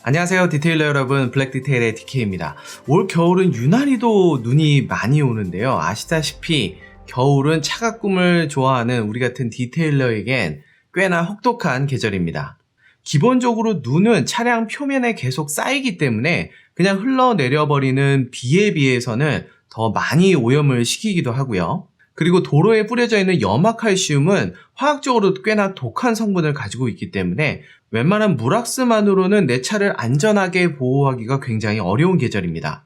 안녕하세요 디테일러 여러분, 블랙디테일의 DK입니다. 올 겨울은 유난히도 눈이 많이 오는데요. 아시다시피 겨울은 차가꿈을 좋아하는 우리 같은 디테일러에겐 꽤나 혹독한 계절입니다. 기본적으로 눈은 차량 표면에 계속 쌓이기 때문에 그냥 흘러내려버리는 비에 비해서는 더 많이 오염을 시키기도 하고요. 그리고 도로에 뿌려져 있는 염화칼슘은 화학적으로 꽤나 독한 성분을 가지고 있기 때문에 웬만한 물왁스만으로는 내 차를 안전하게 보호하기가 굉장히 어려운 계절입니다.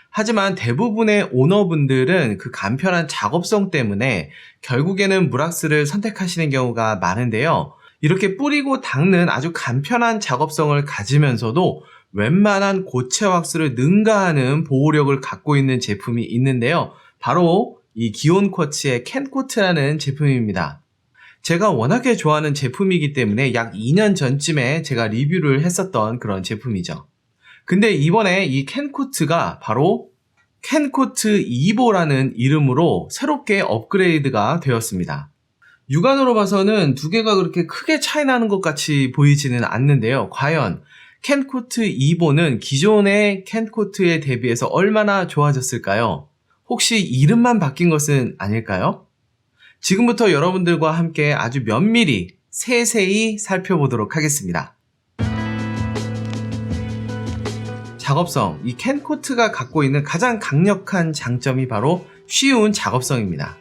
하지만 대부분의 오너분들은 그 간편한 작업성 때문에 결국에는 물왁스를 선택하시는 경우가 많은데요. 이렇게 뿌리고 닦는 아주 간편한 작업성을 가지면서도 웬만한 고체 왁스를 능가하는 보호력을 갖고 있는 제품이 있는데요. 바로 이 기온쿼츠의 캔코트라는 제품입니다. 제가 워낙에 좋아하는 제품이기 때문에 약 2년 전쯤에 제가 리뷰를 했었던 그런 제품이죠. 근데 이번에 이 캔코트가 바로 캔코트 이보라는 이름으로 새롭게 업그레이드가 되었습니다. 육안으로 봐서는 두 개가 그렇게 크게 차이 나는 것 같이 보이지는 않는데요. 과연 캔코트 이보는 기존의 캔코트에 대비해서 얼마나 좋아졌을까요? 혹시 이름만 바뀐 것은 아닐까요? 지금부터 여러분들과 함께 아주 면밀히 세세히 살펴보도록 하겠습니다. 작업성, 이 캔코트가 갖고 있는 가장 강력한 장점이 바로 쉬운 작업성입니다.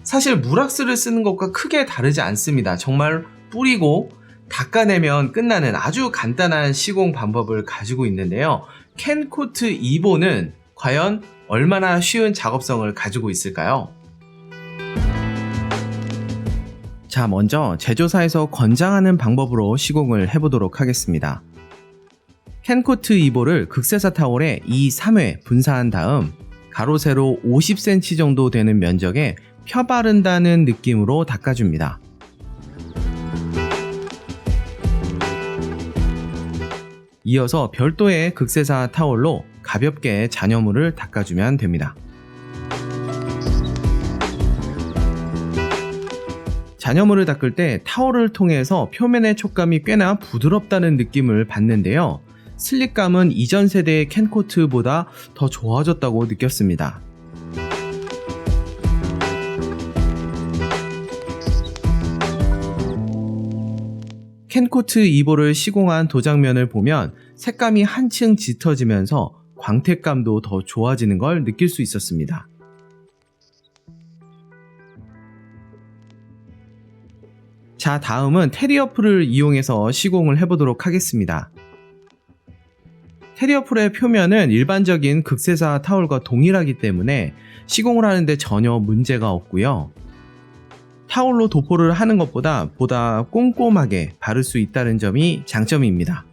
사실 물왁스를 쓰는 것과 크게 다르지 않습니다. 정말 뿌리고 닦아내면 끝나는 아주 간단한 시공 방법을 가지고 있는데요. 캔코트 이보는 과연 얼마나 쉬운 작업성을 가지고 있을까요? 자, 먼저 제조사에서 권장하는 방법으로 시공을 해보도록 하겠습니다. 캔코트 이보를 극세사 타월에 2, 3회 분사한 다음 가로 세로 50cm 정도 되는 면적에 펴바른다는 느낌으로 닦아줍니다. 이어서 별도의 극세사 타월로 가볍게 잔여물을 닦아주면 됩니다. 잔여물을 닦을 때 타월을 통해서 표면의 촉감이 꽤나 부드럽다는 느낌을 받는데요. 슬립감은 이전 세대의 캔코트보다 더 좋아졌다고 느꼈습니다. 캔코트 이보를 시공한 도장면을 보면 색감이 한층 짙어지면서 광택감도 더 좋아지는 걸 느낄 수 있었습니다. 자, 다음은 테리어풀을 이용해서 시공을 해보도록 하겠습니다. 테리어풀의 표면은 일반적인 극세사 타월과 동일하기 때문에 시공을 하는데 전혀 문제가 없고요. 타월로 도포를 하는 것보다 보다 꼼꼼하게 바를 수 있다는 점이 장점입니다.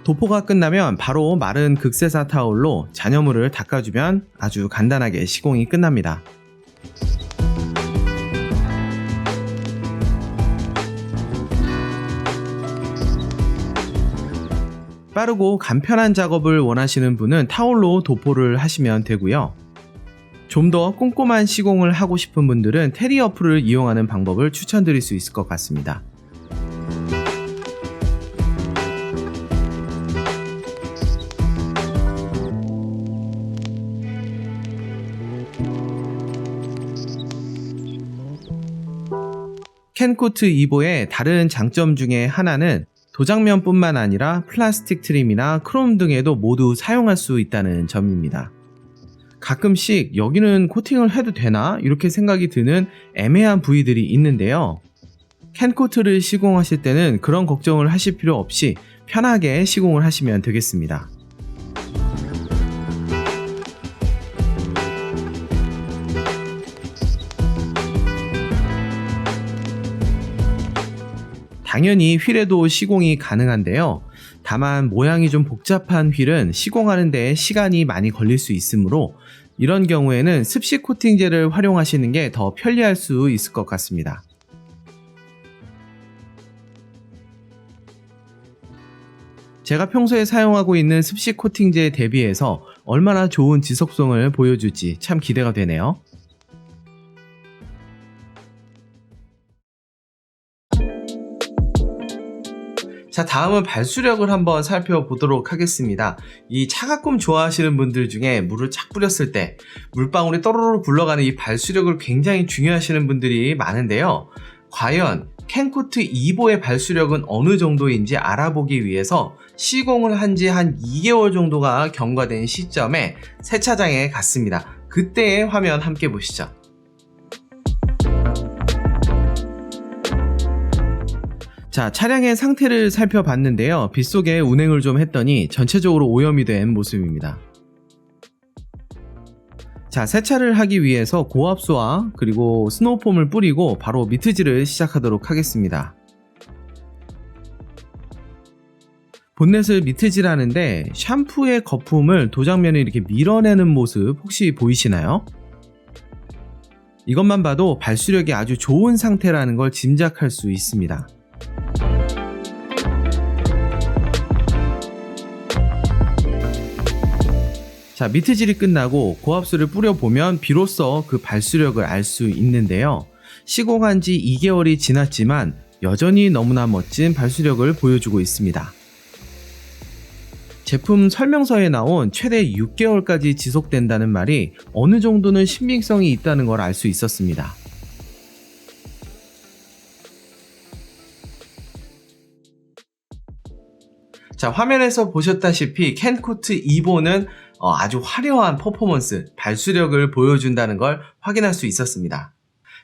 도포가 끝나면 바로 마른 극세사 타월로 잔여물을 닦아주면 아주 간단하게 시공이 끝납니다. 빠르고 간편한 작업을 원하시는 분은 타월로 도포를 하시면 되고요. 좀 더 꼼꼼한 시공을 하고 싶은 분들은 테리어풀을 이용하는 방법을 추천드릴 수 있을 것 같습니다. 캔코트 이보의 다른 장점 중에 하나는 도장면뿐만 아니라 플라스틱 트림이나 크롬 등에도 모두 사용할 수 있다는 점입니다. 가끔씩 여기는 코팅을 해도 되나? 이렇게 생각이 드는 애매한 부위들이 있는데요. 캔코트를 시공하실 때는 그런 걱정을 하실 필요 없이 편하게 시공을 하시면 되겠습니다. 당연히 휠에도 시공이 가능한데요. 다만 모양이 좀 복잡한 휠은 시공하는 데 시간이 많이 걸릴 수 있으므로 이런 경우에는 습식 코팅제를 활용하시는 게 더 편리할 수 있을 것 같습니다. 제가 평소에 사용하고 있는 습식 코팅제에 대비해서 얼마나 좋은 지속성을 보여줄지 참 기대가 되네요. 자, 다음은 발수력을 한번 살펴보도록 하겠습니다. 이 차가꿈 좋아하시는 분들 중에 물을 착 뿌렸을 때 물방울이 또르르 굴러가는 이 발수력을 굉장히 중요하시는 분들이 많은데요. 과연 캔코트 2보의 발수력은 어느 정도인지 알아보기 위해서 시공을 한 지 한 2개월 정도가 경과된 시점에 세차장에 갔습니다. 그때의 화면 함께 보시죠. 자, 차량의 상태를 살펴봤는데요. 빗속에 운행을 좀 했더니 전체적으로 오염이 된 모습입니다. 자, 세차를 하기 위해서 고압수와 그리고 스노우폼을 뿌리고 바로 미트질을 시작하도록 하겠습니다. 본넷을 미트질하는데 샴푸의 거품을 도장면에 이렇게 밀어내는 모습 혹시 보이시나요? 이것만 봐도 발수력이 아주 좋은 상태라는 걸 짐작할 수 있습니다. 자, 미트질이 끝나고 고압수를 뿌려보면 비로소 그 발수력을 알 수 있는데요. 시공한 지 2개월이 지났지만 여전히 너무나 멋진 발수력을 보여주고 있습니다. 제품 설명서에 나온 최대 6개월까지 지속된다는 말이 어느 정도는 신빙성이 있다는 걸 알 수 있었습니다. 자, 화면에서 보셨다시피 캔코트 2보는 아주 화려한 퍼포먼스, 발수력을 보여준다는 걸 확인할 수 있었습니다.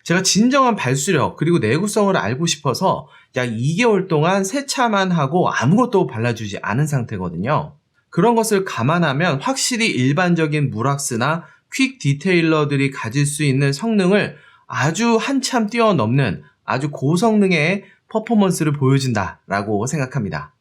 제가 진정한 발수력 그리고 내구성을 알고 싶어서 약 2개월 동안 세차만 하고 아무것도 발라주지 않은 상태거든요. 그런 것을 감안하면 확실히 일반적인 물왁스나 퀵 디테일러들이 가질 수 있는 성능을 아주 한참 뛰어넘는 아주 고성능의 퍼포먼스를 보여준다라고 생각합니다.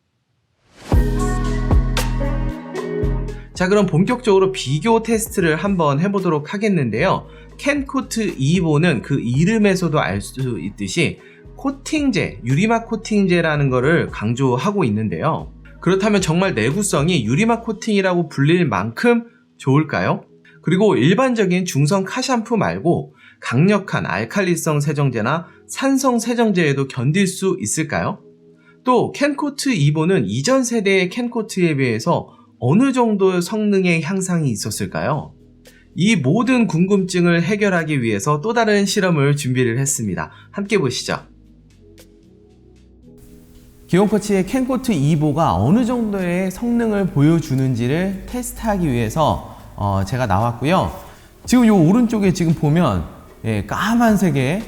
자, 그럼 본격적으로 비교 테스트를 한번 해보도록 하겠는데요. 캔코트 2보는 그 이름에서도 알 수 있듯이 코팅제, 유리막 코팅제라는 거를 강조하고 있는데요. 그렇다면 정말 내구성이 유리막 코팅이라고 불릴 만큼 좋을까요? 그리고 일반적인 중성 카샴푸 말고 강력한 알칼리성 세정제나 산성 세정제에도 견딜 수 있을까요? 또 캔코트 2보는 이전 세대의 캔코트에 비해서 어느 정도의 성능의 향상이 있었을까요? 이 모든 궁금증을 해결하기 위해서 또 다른 실험을 준비를 했습니다. 함께 보시죠. 기온포츠의 캔코트 2보가 어느 정도의 성능을 보여주는지를 테스트하기 위해서 제가 나왔고요. 지금 이 오른쪽에 지금 보면 까만색의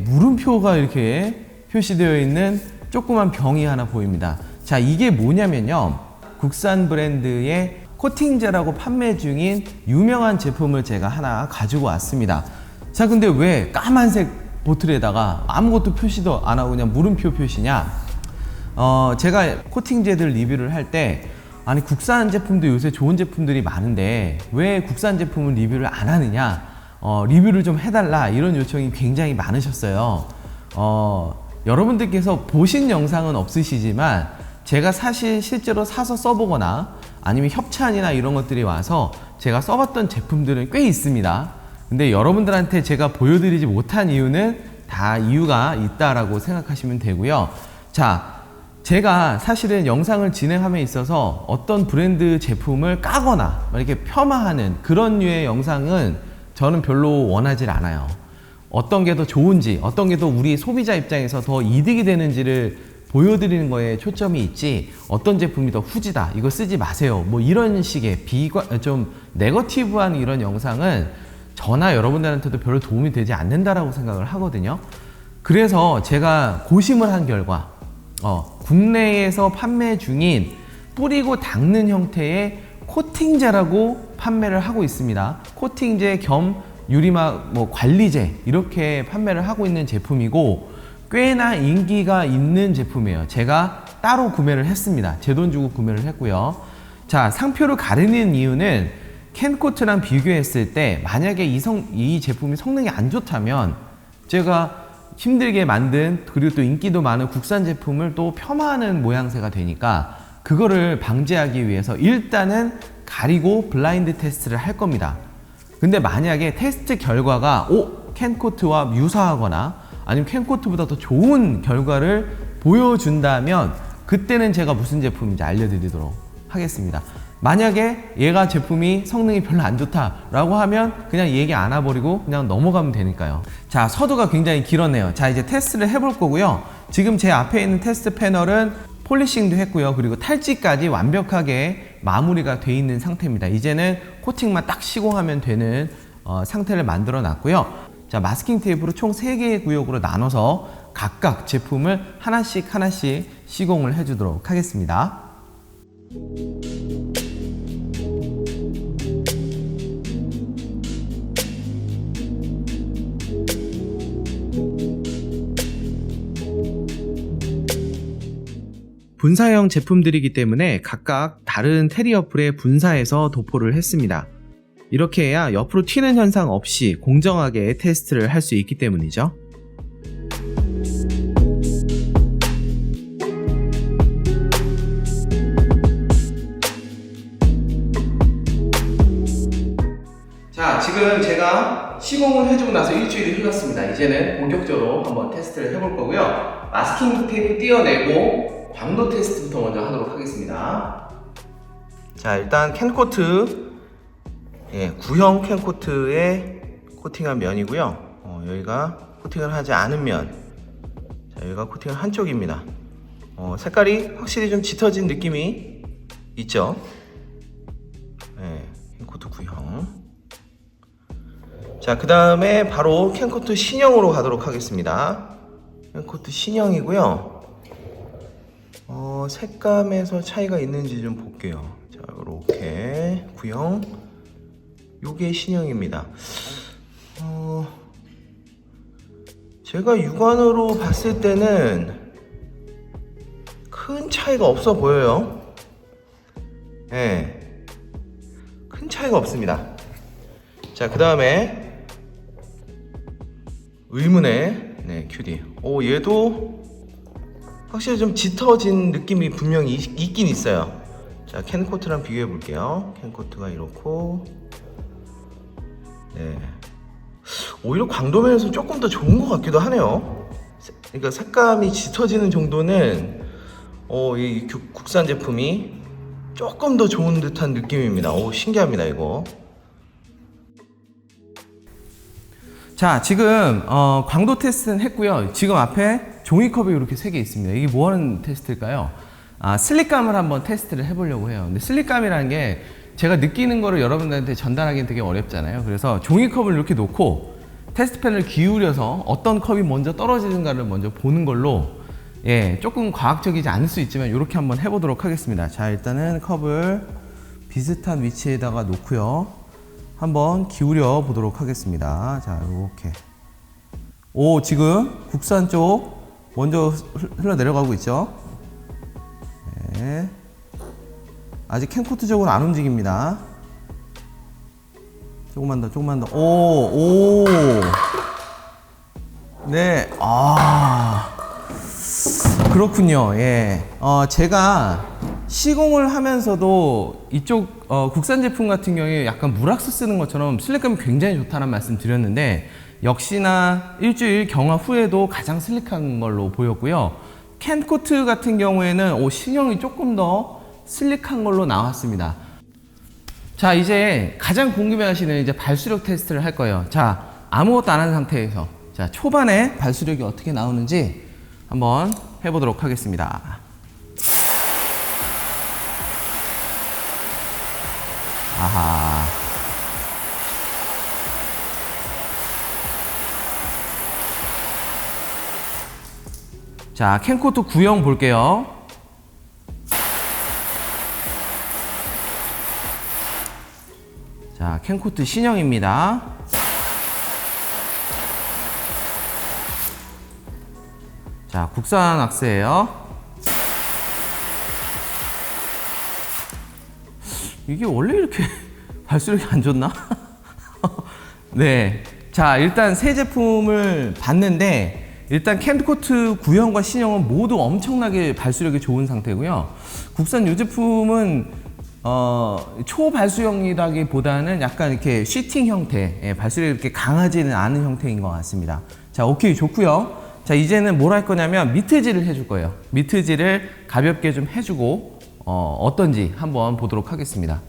물음표가 이렇게 표시되어 있는 조그만 병이 하나 보입니다. 자, 이게 뭐냐면요. 국산 브랜드의 코팅제라고 판매 중인 유명한 제품을 제가 하나 가지고 왔습니다. 자, 근데 왜 까만색 보틀에다가 아무것도 표시도 안 하고 그냥 물음표 표시냐? 제가 코팅제들 리뷰를 할 때 아니 국산 제품도 요새 좋은 제품들이 많은데 왜 국산 제품은 리뷰를 안 하느냐? 리뷰를 좀 해달라 이런 요청이 굉장히 많으셨어요. 여러분들께서 보신 영상은 없으시지만 제가 사실 실제로 사서 써보거나 아니면 협찬이나 이런 것들이 와서 제가 써봤던 제품들은 꽤 있습니다. 근데 여러분들한테 제가 보여드리지 못한 이유는 다 이유가 있다라고 생각하시면 되고요. 자, 제가 사실은 영상을 진행함에 있어서 어떤 브랜드 제품을 까거나 이렇게 폄하하는 그런 류의 영상은 저는 별로 원하지 않아요. 어떤 게 더 좋은지, 어떤 게 더 우리 소비자 입장에서 더 이득이 되는지를 보여드리는 거에 초점이 있지 어떤 제품이 더 후지다 이거 쓰지 마세요 뭐 이런 식의 좀 네거티브한 이런 영상은 저나 여러분들한테도 별로 도움이 되지 않는다라고 생각을 하거든요. 그래서 제가 고심을 한 결과 국내에서 판매 중인 뿌리고 닦는 형태의 코팅제라고 판매를 하고 있습니다. 코팅제 겸 유리막 관리제 이렇게 판매를 하고 있는 제품이고 꽤나 인기가 있는 제품이에요. 제가 따로 구매를 했습니다. 제 돈 주고 구매를 했고요. 자, 상표를 가리는 이유는 캔코트랑 비교했을 때 만약에 이 제품이 성능이 안 좋다면 제가 힘들게 만든 그리고 또 인기도 많은 국산 제품을 또 폄하하는 모양새가 되니까 그거를 방지하기 위해서 일단은 가리고 블라인드 테스트를 할 겁니다. 근데 만약에 테스트 결과가 캔코트와 유사하거나 아니면 캔코트보다 더 좋은 결과를 보여준다면 그때는 제가 무슨 제품인지 알려드리도록 하겠습니다. 만약에 얘가 제품이 성능이 별로 안 좋다라고 하면 그냥 얘기 안 해버리고 그냥 넘어가면 되니까요. 자, 서두가 굉장히 길었네요. 자, 이제 테스트를 해볼 거고요. 지금 제 앞에 있는 테스트 패널은 폴리싱도 했고요. 그리고 탈지까지 완벽하게 마무리가 돼 있는 상태입니다. 이제는 코팅만 딱 시공하면 되는 상태를 만들어 놨고요. 자, 마스킹 테이프로 총 3개의 구역으로 나눠서 각각 제품을 하나씩 시공을 해주도록 하겠습니다. 분사형 제품들이기 때문에 각각 다른 테리 어플에 분사해서 도포를 했습니다. 이렇게 해야 옆으로 튀는 현상 없이 공정하게 테스트를 할 수 있기 때문이죠. 자, 지금 제가 시공을 해주고 나서 일주일이 흘렀습니다. 이제는 본격적으로 한번 테스트를 해볼 거고요. 마스킹 테이프 띄어내고 광도 테스트부터 먼저 하도록 하겠습니다. 자, 일단 캔코트, 구형 캔코트에 코팅한 면이고요. 여기가 코팅을 하지 않은 면, 자, 여기가 코팅을 한 쪽입니다. 색깔이 확실히 좀 짙어진 느낌이 있죠. 캔코트 구형. 자, 그 다음에 바로 캔코트 신형으로 가도록 하겠습니다. 캔코트 신형이고요. 색감에서 차이가 있는지 좀 볼게요. 자, 이렇게 구형, 요게 신형입니다. 제가 육안으로 봤을 때는 큰 차이가 없어 보여요. 큰 차이가 없습니다. 자, 그 다음에 의문의 QD. 얘도 확실히 좀 짙어진 느낌이 분명히 있긴 있어요. 자, 캔코트랑 비교해 볼게요. 캔코트가 이렇고, 오히려 광도면에서 조금 더 좋은 것 같기도 하네요. 그러니까 색감이 짙어지는 정도는 이 국산 제품이 조금 더 좋은 듯한 느낌입니다. 신기합니다, 이거. 자, 지금 광도 테스트는 했고요. 지금 앞에 종이컵이 이렇게 3개 있습니다. 이게 뭐 하는 테스트일까요? 슬립감을 한번 테스트를 해보려고 해요. 근데 슬립감이라는 게 제가 느끼는 거를 여러분들한테 전달하기는 되게 어렵잖아요. 그래서 종이컵을 이렇게 놓고 테스트펜을 기울여서 어떤 컵이 먼저 떨어지는가를 먼저 보는 걸로, 조금 과학적이지 않을 수 있지만 이렇게 한번 해보도록 하겠습니다. 자, 일단은 컵을 비슷한 위치에다가 놓고요. 한번 기울여 보도록 하겠습니다. 자, 이렇게. 지금 국산 쪽 먼저 흘러 내려가고 있죠. 아직 캔코트 쪽은 안 움직입니다. 조금만 더. 네, 그렇군요. 제가 시공을 하면서도 이쪽 국산 제품 같은 경우에 약간 물왁스 쓰는 것처럼 슬립감이 굉장히 좋다는 말씀 드렸는데, 역시나 일주일 경화 후에도 가장 슬릭한 걸로 보였고요. 캔코트 같은 경우에는 신형이 조금 더 슬릭한 걸로 나왔습니다. 자, 이제 가장 궁금해하시는 이제 발수력 테스트를 할 거예요. 자, 아무것도 안 한 상태에서 자, 초반에 발수력이 어떻게 나오는지 한번 해보도록 하겠습니다. 아하. 자, 캔코트 구형 볼게요. 자, 캔코트 신형입니다. 자, 국산 악스예요. 이게 원래 이렇게 발수력이 안 좋나? 네. 자, 일단 새 제품을 봤는데, 일단 캔코트 구형과 신형은 모두 엄청나게 발수력이 좋은 상태고요. 국산 이 제품은 초발수형이라기보다는 약간 이렇게 쉬팅 형태, 발수력이 이렇게 강하지는 않은 형태인 것 같습니다. 자, 오케이, 좋고요. 자, 이제는 뭘 할 거냐면 미트질을 해줄 거예요. 미트질을 가볍게 좀 해주고 어떤지 한번 보도록 하겠습니다.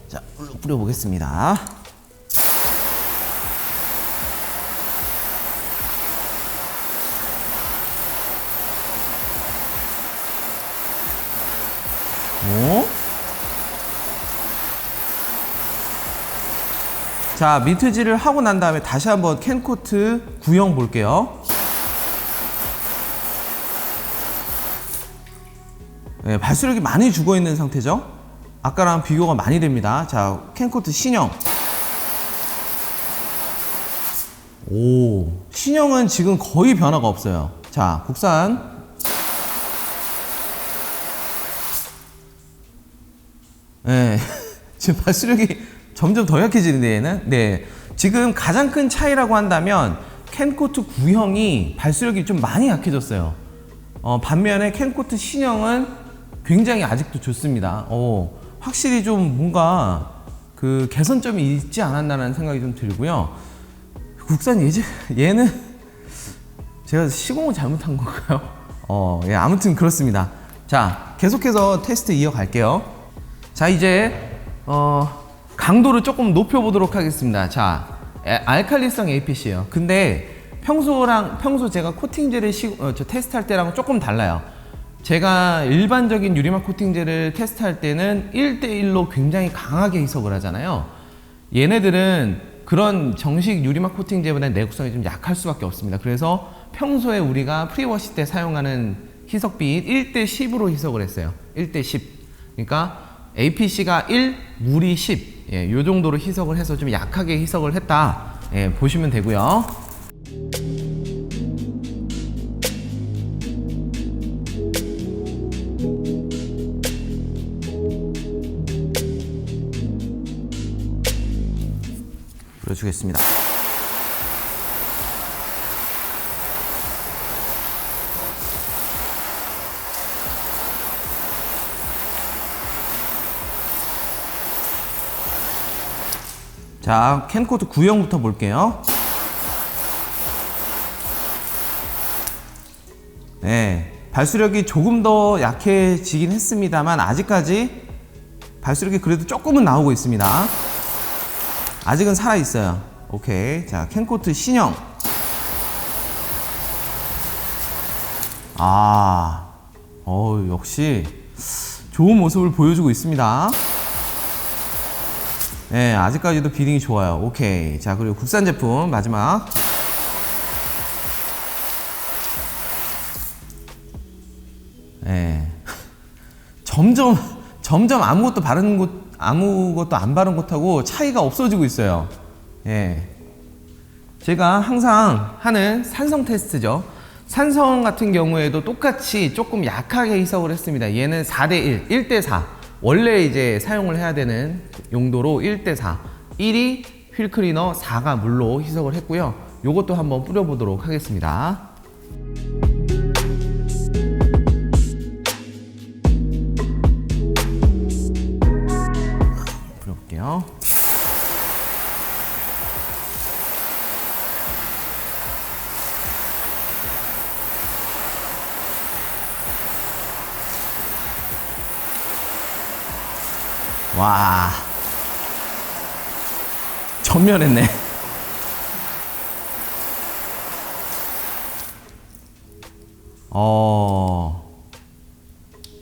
자, 물로 뿌려보겠습니다. 자, 미트질을 하고 난 다음에 다시 한번 캔코트 구형 볼게요. 네, 발수력이 많이 죽어 있는 상태죠. 아까랑 비교가 많이 됩니다. 자, 캔코트 신형. 오, 신형은 지금 거의 변화가 없어요. 자, 국산. 네, 지금 발수력이 점점 더 약해지는데 얘는. 네, 지금 가장 큰 차이라고 한다면 캔코트 구형이 발수력이 좀 많이 약해졌어요. 반면에 캔코트 신형은 굉장히 아직도 좋습니다. 확실히 좀 뭔가 그 개선점이 있지 않았나라는 생각이 좀 들고요. 국산 얘는 제가 시공을 잘못한 건가요? 예, 아무튼 그렇습니다. 자, 계속해서 테스트 이어갈게요. 자, 이제 강도를 조금 높여보도록 하겠습니다. 자, 알칼리성 APC예요. 근데 평소 제가 코팅제를 테스트할 때랑 조금 달라요. 제가 일반적인 유리막 코팅제를 테스트할 때는 1대1로 굉장히 강하게 희석을 하잖아요. 얘네들은 그런 정식 유리막 코팅제보다 내구성이 좀 약할 수밖에 없습니다. 그래서 평소에 우리가 프리워시 때 사용하는 희석비 1대10으로 희석을 했어요. 1대10. 그러니까 APC가 1, 물이 10. 예, 요 정도로 희석을 해서 좀 약하게 희석을 했다. 예, 보시면 되고요. 뿌려주겠습니다. 자, 캔코트 구형부터 볼게요. 네, 발수력이 조금 더 약해지긴 했습니다만 아직까지 발수력이 그래도 조금은 나오고 있습니다. 아직은 살아있어요. 오케이. 자, 캔코트 신형. 역시 좋은 모습을 보여주고 있습니다. 네, 아직까지도 비딩이 좋아요. 오케이. 자, 그리고 국산 제품 마지막. 네. 점점 아무것도 안 바른 곳하고 차이가 없어지고 있어요. 예. 제가 항상 하는 산성 테스트죠. 산성 같은 경우에도 똑같이 조금 약하게 희석을 했습니다. 얘는 4대1, 1대4. 원래 이제 사용을 해야 되는 용도로 1대4. 1이 휠 클리너, 4가 물로 희석을 했고요. 요것도 한번 뿌려보도록 하겠습니다. 뿌려볼게요. 와, 전면했네.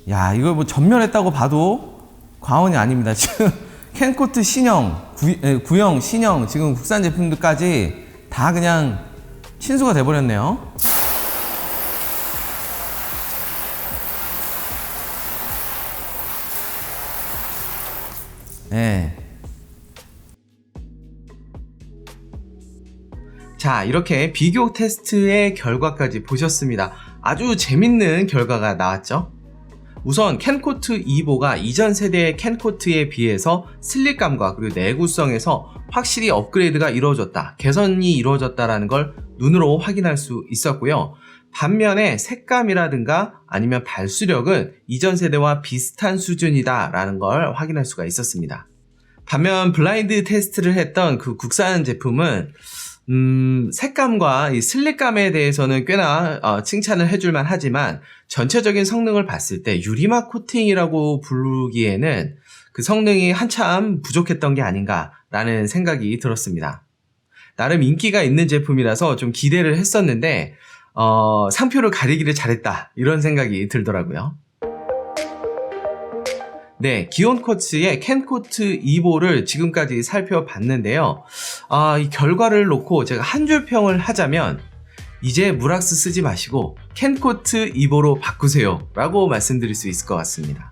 야, 이걸 뭐 전면했다고 봐도 과언이 아닙니다. 지금 캔코트 신형, 구형, 신형, 지금 국산 제품들까지 다 그냥 친수가 돼버렸네요. 네. 자, 이렇게 비교 테스트의 결과까지 보셨습니다. 아주 재밌는 결과가 나왔죠? 우선 캔코트 2보가 이전 세대의 캔코트에 비해서 슬립감과 그리고 내구성에서 확실히 업그레이드가 이루어졌다, 개선이 이루어졌다라는 걸 눈으로 확인할 수 있었고요. 반면에 색감이라든가 아니면 발수력은 이전 세대와 비슷한 수준이다 라는 걸 확인할 수가 있었습니다. 반면 블라인드 테스트를 했던 그 국산 제품은 색감과 이 슬릭감에 대해서는 꽤나 칭찬을 해줄만 하지만 전체적인 성능을 봤을 때 유리막 코팅이라고 부르기에는 그 성능이 한참 부족했던 게 아닌가라는 생각이 들었습니다. 나름 인기가 있는 제품이라서 좀 기대를 했었는데 상표를 가리기를 잘했다 이런 생각이 들더라고요. 네, 기온코츠의 캔코트 2보를 지금까지 살펴봤는데요. 이 결과를 놓고 제가 한 줄 평을 하자면 이제 물왁스 쓰지 마시고 캔코트 2보로 바꾸세요 라고 말씀드릴 수 있을 것 같습니다.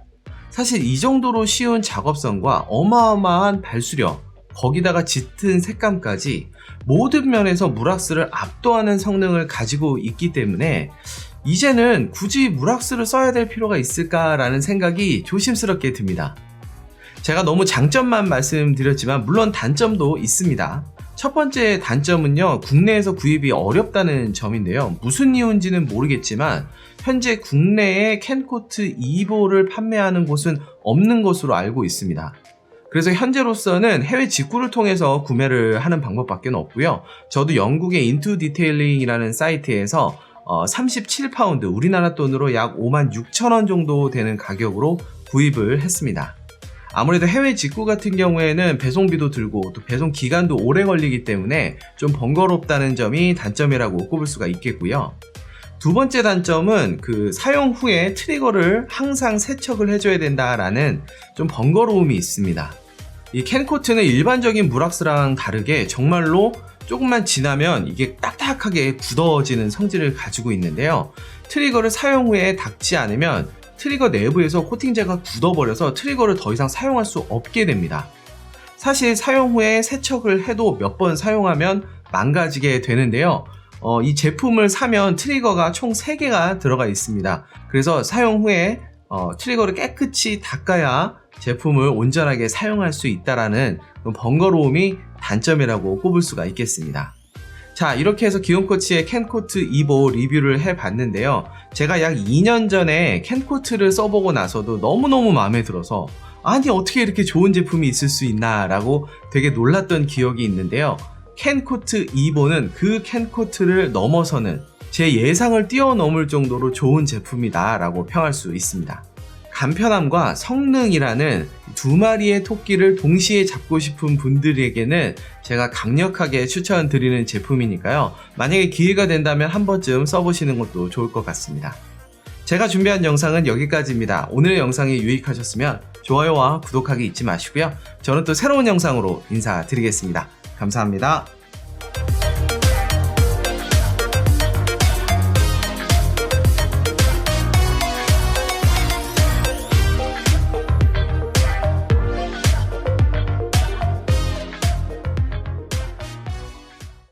사실 이 정도로 쉬운 작업성과 어마어마한 발수력, 거기다가 짙은 색감까지 모든 면에서 물왁스를 압도하는 성능을 가지고 있기 때문에 이제는 굳이 물왁스를 써야 될 필요가 있을까라는 생각이 조심스럽게 듭니다. 제가 너무 장점만 말씀드렸지만 물론 단점도 있습니다. 첫 번째 단점은요, 국내에서 구입이 어렵다는 점인데요. 무슨 이유인지는 모르겠지만 현재 국내에 캔코트 2보를 판매하는 곳은 없는 것으로 알고 있습니다. 그래서 현재로서는 해외 직구를 통해서 구매를 하는 방법밖에 없고요. 저도 영국의 인투 디테일링이라는 사이트에서 37파운드, 우리나라 돈으로 약 56,000원 정도 되는 가격으로 구입을 했습니다. 아무래도 해외 직구 같은 경우에는 배송비도 들고 또 배송 기간도 오래 걸리기 때문에 좀 번거롭다는 점이 단점이라고 꼽을 수가 있겠고요. 두 번째 단점은 그 사용 후에 트리거를 항상 세척을 해줘야 된다라는 좀 번거로움이 있습니다. 이 캔코트는 일반적인 물왁스랑 다르게 정말로 조금만 지나면 이게 딱딱하게 굳어지는 성질을 가지고 있는데요. 트리거를 사용 후에 닦지 않으면 트리거 내부에서 코팅제가 굳어버려서 트리거를 더 이상 사용할 수 없게 됩니다. 사실 사용 후에 세척을 해도 몇 번 사용하면 망가지게 되는데요. 이 제품을 사면 트리거가 총 3개가 들어가 있습니다. 그래서 사용 후에 트리거를 깨끗이 닦아야 제품을 온전하게 사용할 수 있다라는 번거로움이 단점이라고 꼽을 수가 있겠습니다. 자, 이렇게 해서 기온코츠의 캔코트 2보 리뷰를 해봤는데요. 제가 약 2년 전에 캔코트를 써보고 나서도 너무너무 마음에 들어서 아니 어떻게 이렇게 좋은 제품이 있을 수 있나 라고 되게 놀랐던 기억이 있는데요. 캔코트 2보는 그 캔코트를 넘어서는 제 예상을 뛰어넘을 정도로 좋은 제품이다 라고 평할 수 있습니다. 간편함과 성능이라는 두 마리의 토끼를 동시에 잡고 싶은 분들에게는 제가 강력하게 추천드리는 제품이니까요. 만약에 기회가 된다면 한 번쯤 써보시는 것도 좋을 것 같습니다. 제가 준비한 영상은 여기까지입니다. 오늘의 영상이 유익하셨으면 좋아요와 구독하기 잊지 마시고요. 저는 또 새로운 영상으로 인사드리겠습니다. 감사합니다.